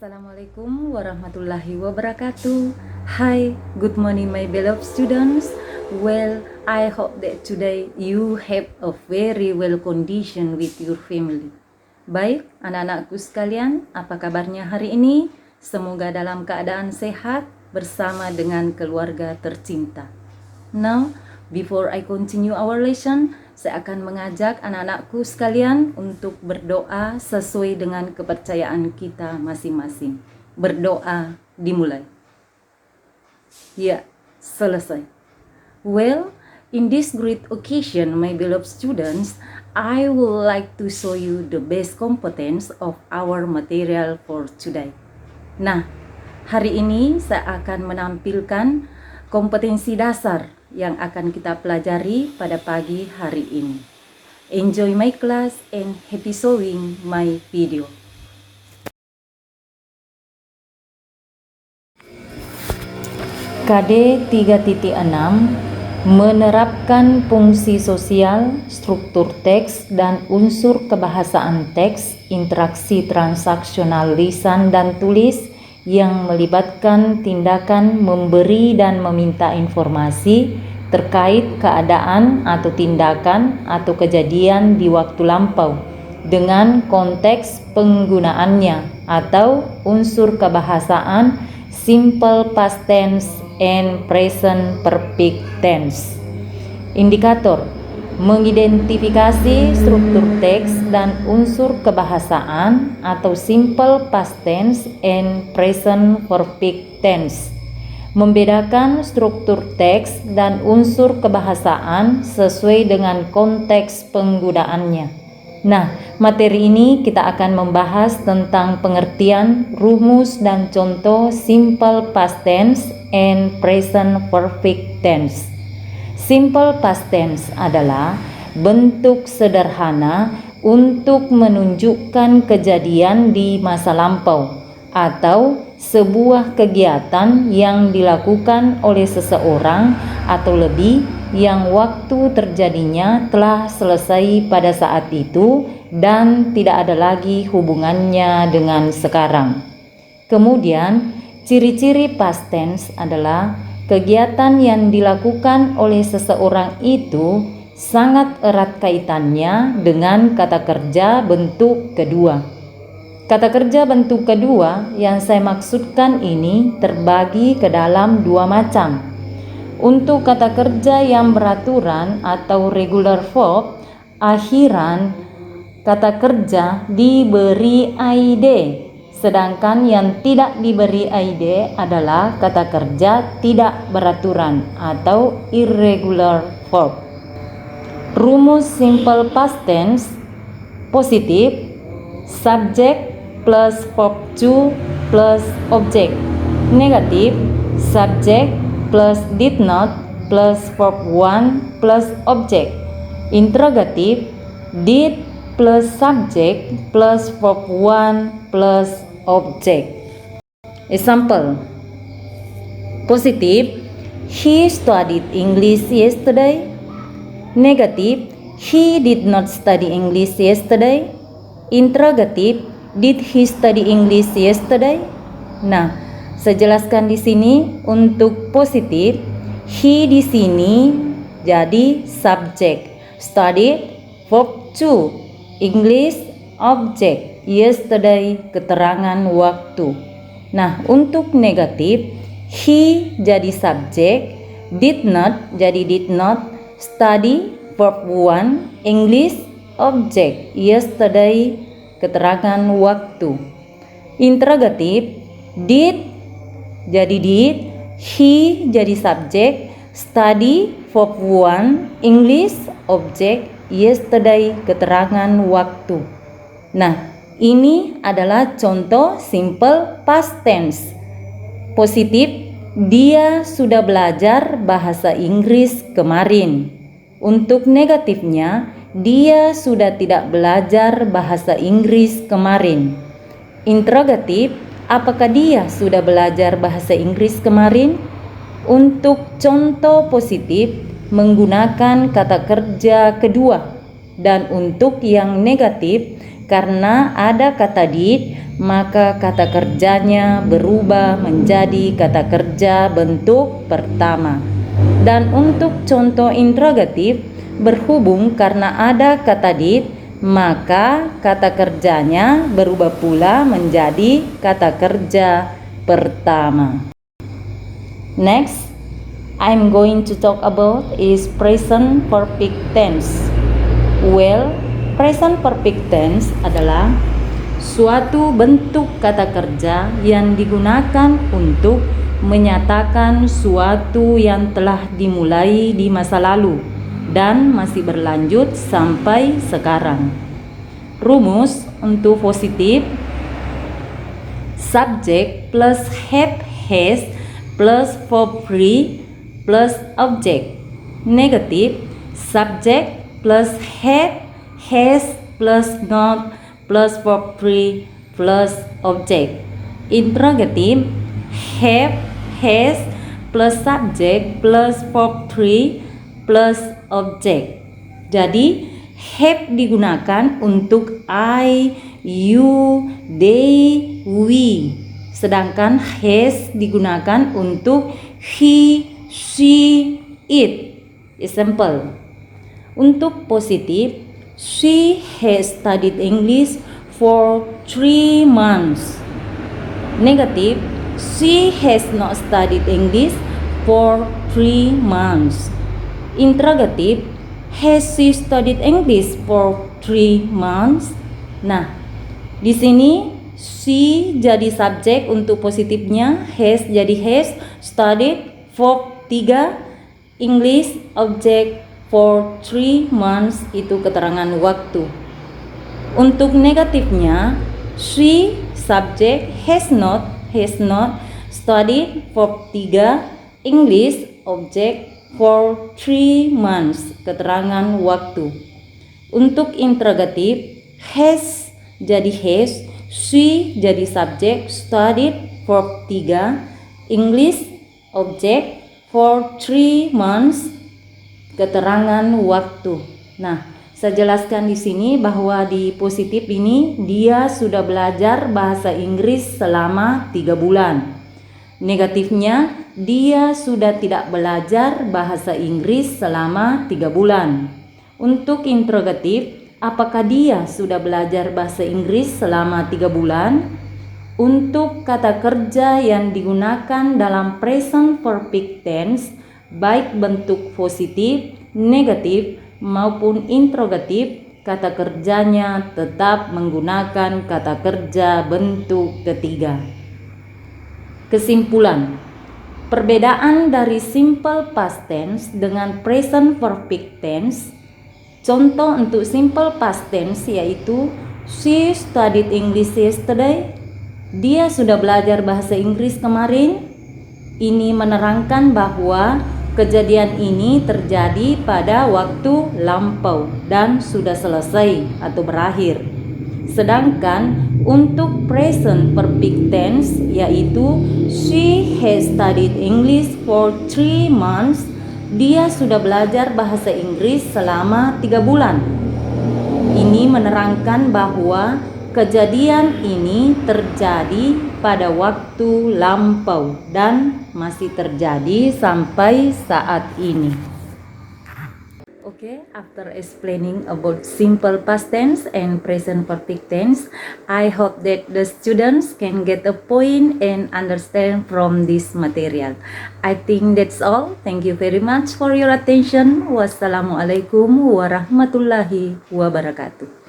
Assalamualaikum warahmatullahi wabarakatuh. Hi, good morning my beloved students. Well, I hope that today you have a very well condition with your family. Baik, anak-anakku sekalian, apa kabarnya hari ini? Semoga dalam keadaan sehat bersama dengan keluarga tercinta. Now, before I continue our lesson, saya akan mengajak anak-anakku sekalian untuk berdoa sesuai dengan kepercayaan kita masing-masing. Berdoa dimulai. Ya, selesai. Well, in this great occasion, my beloved students, I would like to show you the best competence of our material for today. Nah, hari ini saya akan menampilkan kompetensi dasar yang akan kita pelajari pada pagi hari ini. Enjoy my class and happy showing my video. KD 3.6 menerapkan fungsi sosial, struktur teks, dan unsur kebahasaan teks, interaksi transaksional lisan dan tulis yang melibatkan tindakan memberi dan meminta informasi terkait keadaan atau tindakan atau kejadian di waktu lampau dengan konteks penggunaannya atau unsur kebahasaan simple past tense and present perfect tense. Indikator mengidentifikasi struktur teks dan unsur kebahasaan atau simple past tense and present perfect tense. Membedakan struktur teks dan unsur kebahasaan sesuai dengan konteks penggunaannya. Nah, materi ini kita akan membahas tentang pengertian, rumus, dan contoh simple past tense and present perfect tense. Simple past tense adalah bentuk sederhana untuk menunjukkan kejadian di masa lampau atau sebuah kegiatan yang dilakukan oleh seseorang atau lebih yang waktu terjadinya telah selesai pada saat itu dan tidak ada lagi hubungannya dengan sekarang. Kemudian, ciri-ciri past tense adalah kegiatan yang dilakukan oleh seseorang itu sangat erat kaitannya dengan kata kerja bentuk kedua. Kata kerja bentuk kedua yang saya maksudkan ini terbagi ke dalam dua macam. Untuk kata kerja yang beraturan atau regular verb, akhiran kata kerja diberi id. Sedangkan yang tidak diberi id adalah kata kerja tidak beraturan atau irregular verb. Rumus simple past tense: positif, subject plus verb to plus object. Negatif, subject plus did not plus verb one plus object. Interrogatif, did plus subject plus verb one plus object. Example: positive, he studied English yesterday. Negative, he did not study English yesterday. Interrogative, did he study English yesterday? Nah, saya jelaskan di sini untuk positif, he di sini jadi subjek, studied verb to, English object, yesterday keterangan waktu. Nah, untuk negatif, he jadi subjek, did not jadi did not, study verb one, English object, yesterday keterangan waktu. Interrogatif, did jadi did, he jadi subjek, study verb one, English object, yesterday keterangan waktu. Nah, ini adalah contoh simple past tense. Positif, dia sudah belajar bahasa Inggris kemarin. Untuk negatifnya, dia sudah tidak belajar bahasa Inggris kemarin. Interrogatif, apakah dia sudah belajar bahasa Inggris kemarin? Untuk contoh positif, menggunakan kata kerja kedua. Dan untuk yang negatif, karena ada kata did, maka kata kerjanya berubah menjadi kata kerja bentuk pertama. Dan untuk contoh interrogatif, berhubung karena ada kata did, maka kata kerjanya berubah pula menjadi kata kerja pertama. Next, I'm going to talk about is present perfect tense. Well, present perfect tense adalah suatu bentuk kata kerja yang digunakan untuk menyatakan suatu yang telah dimulai di masa lalu dan masih berlanjut sampai sekarang. Rumus untuk positif: subject plus have has plus verb free plus object. Negatif: subject plus have has plus not plus verb free plus object. Interrogative: have has plus subject plus verb free plus object. Jadi have digunakan untuk I, you, they, we. Sedangkan has digunakan untuk he, she, it. Example. Untuk positif, she has studied English for 3 months. Negatif, she has not studied English for 3 months. Interrogatif, has she studied English for 3 months? Nah, di sini she jadi subjek untuk positifnya, has jadi has, studied verb 3, English objek for 3 months itu keterangan waktu. Untuk negatifnya, she subject has not studied verb 3, English object for 3 months keterangan waktu. Untuk interrogatif, has jadi has, she jadi subjek, studied verb 3, English object for 3 months keterangan waktu. Nah, saya jelaskan di sini bahwa di positif ini dia sudah belajar bahasa Inggris selama 3 bulan. Negatifnya, dia sudah tidak belajar bahasa Inggris selama 3 bulan. Untuk interrogatif, apakah dia sudah belajar bahasa Inggris selama 3 bulan? Untuk kata kerja yang digunakan dalam present perfect tense, baik bentuk positif, negatif, maupun interrogatif, kata kerjanya tetap menggunakan kata kerja bentuk ketiga. Kesimpulan: perbedaan dari simple past tense dengan present perfect tense. Contoh untuk simple past tense yaitu she studied English yesterday. Dia sudah belajar bahasa Inggris kemarin. Ini menerangkan bahwa kejadian ini terjadi pada waktu lampau dan sudah selesai atau berakhir. Sedangkan untuk present perfect tense yaitu she has studied English for 3 months. Dia sudah belajar bahasa Inggris selama 3 bulan. Ini menerangkan bahwa kejadian ini terjadi pada waktu lampau dan masih terjadi sampai saat ini. Okay, after explaining about simple past tense and present perfect tense, I hope that the students can get a point and understand from this material. I think that's all. Thank you very much for your attention. Wassalamualaikum warahmatullahi wabarakatuh.